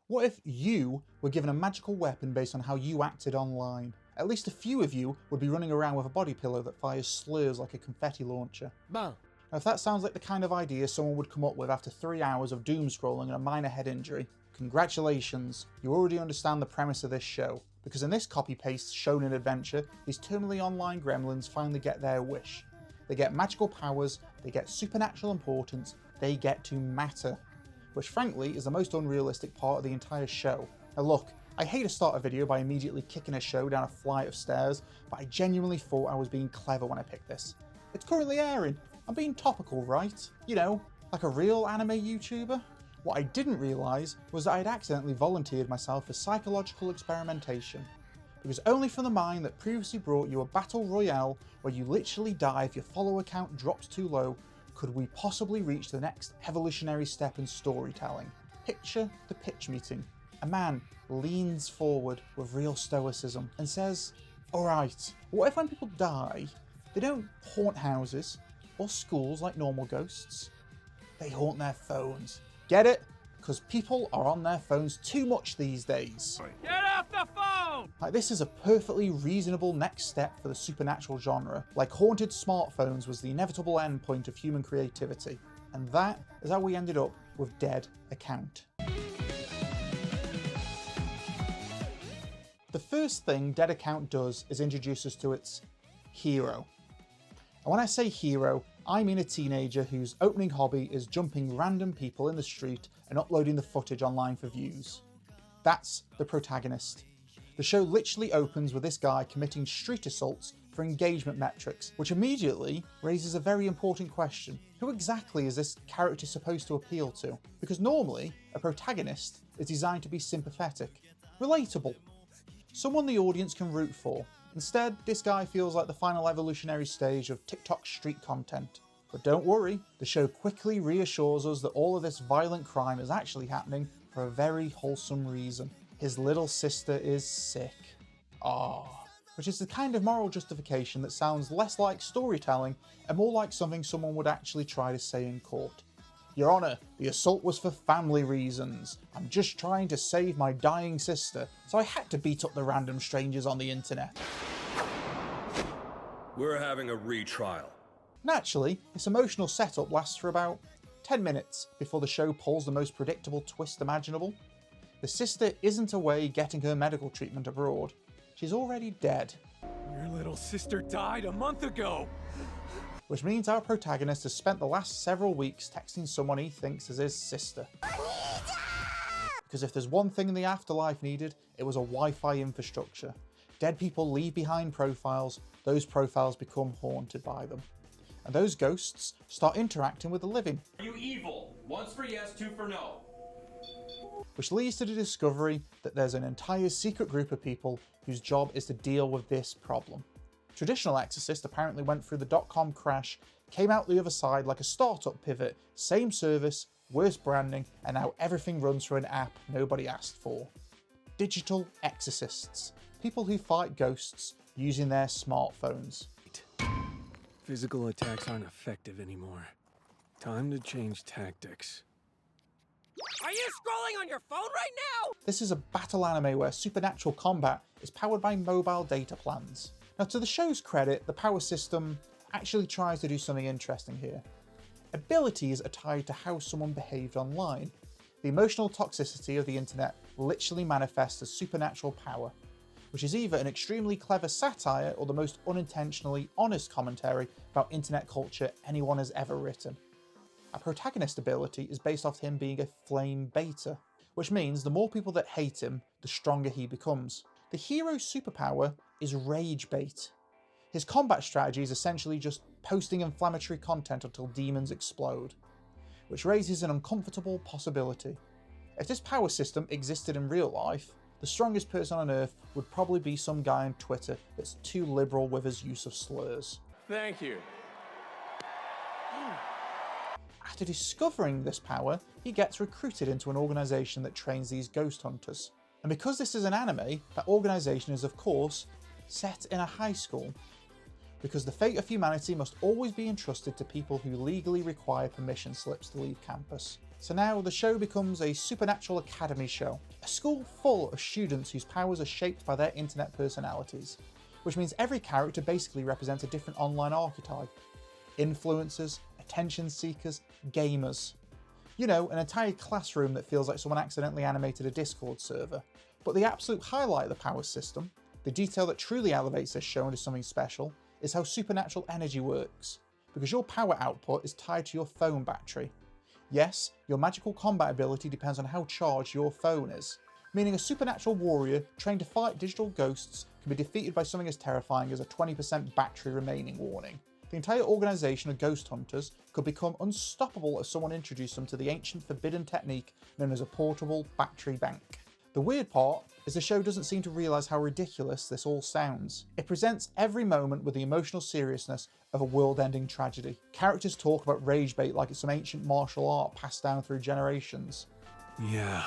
What if you were given a magical weapon based on how you acted online? At least a few of you would be running around with a body pillow that fires slurs like a confetti launcher. Now, if that sounds like the kind of idea someone would come up with after 3 hours of doom scrolling and a minor head injury, congratulations, you already understand the premise of this show. Because in this copy-paste shonen adventure, these terminally online gremlins finally get their wish. They get magical powers, they get supernatural importance, they get to matter. Which frankly is the most unrealistic part of the entire show. Now look, I hate to start a video by immediately kicking a show down a flight of stairs, but I genuinely thought I was being clever when I picked this. It's currently airing. I'm being topical, right? You know, like a real anime YouTuber? What I didn't realise was that I'd accidentally volunteered myself for psychological experimentation. Because only from the mind that previously brought you a battle royale where you literally die if your follower count drops too low, could we possibly reach the next evolutionary step in storytelling. Picture the pitch meeting. A man leans forward with real stoicism and says, alright, what if when people die, they don't haunt houses or schools like normal ghosts? They haunt their phones. Get it? Because people are on their phones too much these days. Get off the phone! Like, this is a perfectly reasonable next step for the supernatural genre. Like haunted smartphones was the inevitable endpoint of human creativity. And that is how we ended up with Dead Account. The first thing Dead Account does is introduce us to its hero. And when I say hero, I mean a teenager whose opening hobby is jumping random people in the street and uploading the footage online for views. That's the protagonist. The show literally opens with this guy committing street assaults for engagement metrics, which immediately raises a very important question. Who exactly is this character supposed to appeal to? Because normally, a protagonist is designed to be sympathetic, relatable, someone the audience can root for. Instead, this guy feels like the final evolutionary stage of TikTok street content. But don't worry, the show quickly reassures us that all of this violent crime is actually happening for a very wholesome reason. His little sister is sick. Which is the kind of moral justification that sounds less like storytelling and more like something someone would actually try to say in court. Your Honour, the assault was for family reasons. I'm just trying to save my dying sister, so I had to beat up the random strangers on the internet. We're having a retrial. Naturally, this emotional setup lasts for about 10 minutes before the show pulls the most predictable twist imaginable. The sister isn't away getting her medical treatment abroad. She's already dead. Your little sister died a month ago! Which means our protagonist has spent the last several weeks texting someone he thinks is his sister. Because if there's one thing in the afterlife needed, it was a Wi-Fi infrastructure. Dead people leave behind profiles, those profiles become haunted by them. And those ghosts start interacting with the living. Are you evil? Once for yes, two for no. Which leads to the discovery that there's an entire secret group of people whose job is to deal with this problem. Traditional Exorcist apparently went through the .com crash, came out the other side like a startup pivot, same service, worse branding, and now everything runs through an app nobody asked for. Digital Exorcists. People who fight ghosts using their smartphones. Physical attacks aren't effective anymore. Time to change tactics. Are you scrolling on your phone right now? This is a battle anime where supernatural combat is powered by mobile data plans. Now, to the show's credit, the power system actually tries to do something interesting here. Abilities are tied to how someone behaved online. The emotional toxicity of the internet literally manifests as supernatural power, which is either an extremely clever satire or the most unintentionally honest commentary about internet culture anyone has ever written. Our protagonist ability is based off him being a flame beta, which means the more people that hate him, the stronger he becomes. The hero's superpower is rage bait. His combat strategy is essentially just posting inflammatory content until demons explode, which raises an uncomfortable possibility. If this power system existed in real life, the strongest person on Earth would probably be some guy on Twitter that's too liberal with his use of slurs. Thank you. After discovering this power, he gets recruited into an organisation that trains these ghost hunters. And because this is an anime, that organisation is of course set in a high school. because the fate of humanity must always be entrusted to people who legally require permission slips to leave campus. So now the show becomes a supernatural academy show, a school full of students whose powers are shaped by their internet personalities, which means every character basically represents a different online archetype. Influencers, attention seekers, gamers. You know, an entire classroom that feels like someone accidentally animated a Discord server. But the absolute highlight of the power system, the detail that truly elevates this show into something special, is how supernatural energy works, because your power output is tied to your phone battery. Yes, your magical combat ability depends on how charged your phone is, meaning a supernatural warrior trained to fight digital ghosts can be defeated by something as terrifying as a 20% battery remaining warning. The entire organisation of ghost hunters could become unstoppable if someone introduced them to the ancient forbidden technique known as a portable battery bank. The weird part is the show doesn't seem to realise how ridiculous this all sounds. It presents every moment with the emotional seriousness of a world-ending tragedy. Characters talk about rage bait like it's some ancient martial art passed down through generations. Yeah,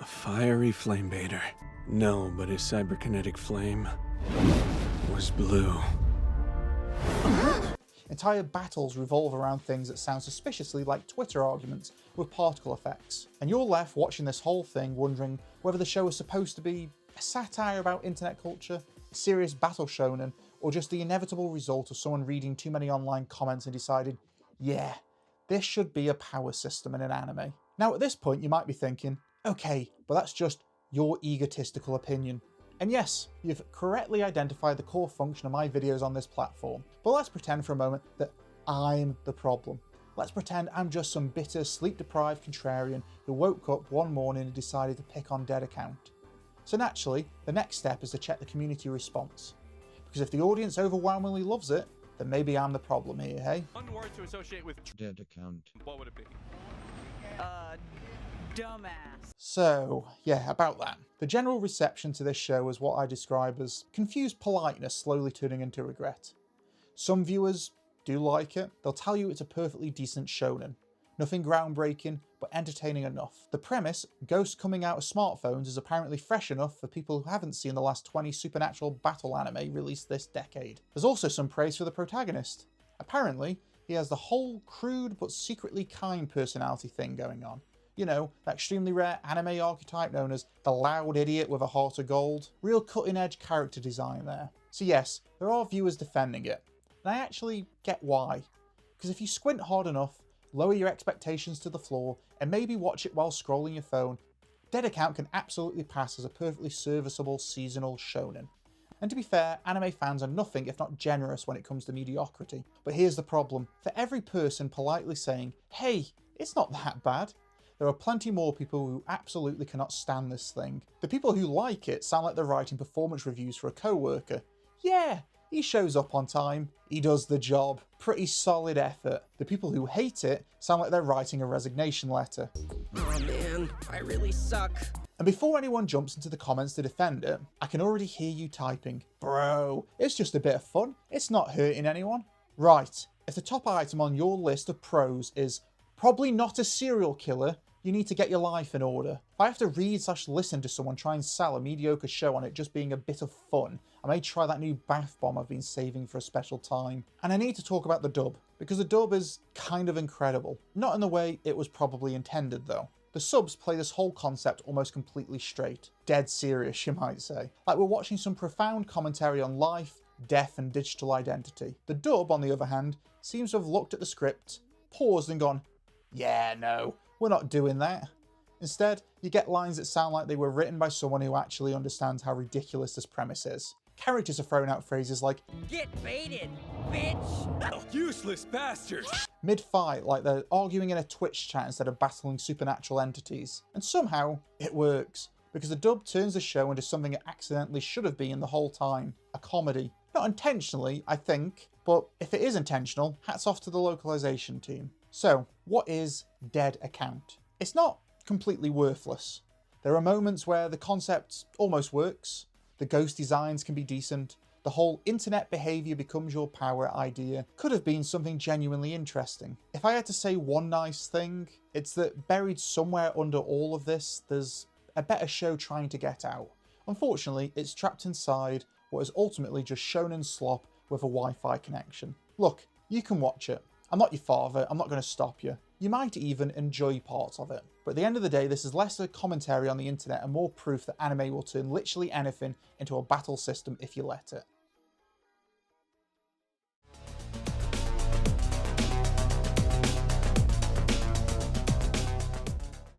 a fiery flame baiter. No, but his cyberkinetic flame was blue. Entire battles revolve around things that sound suspiciously like Twitter arguments with particle effects. And you're left watching this whole thing wondering whether the show is supposed to be a satire about internet culture, a serious battle shonen, or just the inevitable result of someone reading too many online comments and decided, yeah, this should be a power system in an anime. Now at this point you might be thinking, okay, but that's just your egotistical opinion. And yes, you've correctly identified the core function of my videos on this platform, but let's pretend for a moment that I'm the problem. Let's pretend I'm just some bitter, sleep-deprived contrarian who woke up one morning and decided to pick on dead account. So naturally, the next step is to check the community response. Because if the audience overwhelmingly loves it, then maybe I'm the problem here, hey? One word to associate with Dead account. what would it be? Dumbass. So, yeah, about that. The general reception to this show is what I describe as confused politeness slowly turning into regret. Some viewers do like it. They'll tell you it's a perfectly decent shonen. Nothing groundbreaking, but entertaining enough. The premise, ghosts coming out of smartphones, is apparently fresh enough for people who haven't seen the last 20 supernatural battle anime released this decade. There's also some praise for the protagonist. Apparently, he has the whole crude but secretly kind personality thing going on. You know, that extremely rare anime archetype known as the loud idiot with a heart of gold. Real cutting edge character design there. So yes, there are viewers defending it. And I actually get why. Because if you squint hard enough, lower your expectations to the floor, and maybe watch it while scrolling your phone, Dead Account can absolutely pass as a perfectly serviceable seasonal shonen. And to be fair, anime fans are nothing if not generous when it comes to mediocrity. But here's the problem. For every person politely saying, hey, it's not that bad, there are plenty more people who absolutely cannot stand this thing. The people who like it sound like they're writing performance reviews for a co-worker. Yeah, he shows up on time, he does the job, pretty solid effort. The people who hate it sound like they're writing a resignation letter. Oh man, I really suck. And before anyone jumps into the comments to defend it, I can already hear you typing, bro, it's just a bit of fun, it's not hurting anyone. Right, if the top item on your list of pros is probably not a serial killer, you need to get your life in order. If I have to read/listen to someone try and sell a mediocre show on it just being a bit of fun, I may try that new bath bomb I've been saving for a special time. And I need to talk about the dub, because the dub is kind of incredible. Not in the way it was probably intended though. The subs play this whole concept almost completely straight. Dead serious, you might say. Like we're watching some profound commentary on life, death and digital identity. The dub, on the other hand, seems to have looked at the script, paused and gone, yeah, no, we're not doing that. Instead, you get lines that sound like they were written by someone who actually understands how ridiculous this premise is. Characters are throwing out phrases like, Get baited, bitch! Useless bastards! mid-fight like they're arguing in a Twitch chat instead of battling supernatural entities. And somehow, it works, because the dub turns the show into something it accidentally should have been the whole time, a comedy. Not intentionally, I think, but if it is intentional, hats off to the localization team. So, what is Dead Account? It's not completely worthless. There are moments where the concept almost works, the ghost designs can be decent, the whole internet behaviour becomes your power idea could have been something genuinely interesting. If I had to say one nice thing, it's that buried somewhere under all of this, there's a better show trying to get out. Unfortunately, it's trapped inside what is ultimately just shonen slop with a Wi-Fi connection. Look, you can watch it. I'm not your father, I'm not going to stop you. You might even enjoy parts of it. But at the end of the day, this is less a commentary on the internet and more proof that anime will turn literally anything into a battle system if you let it.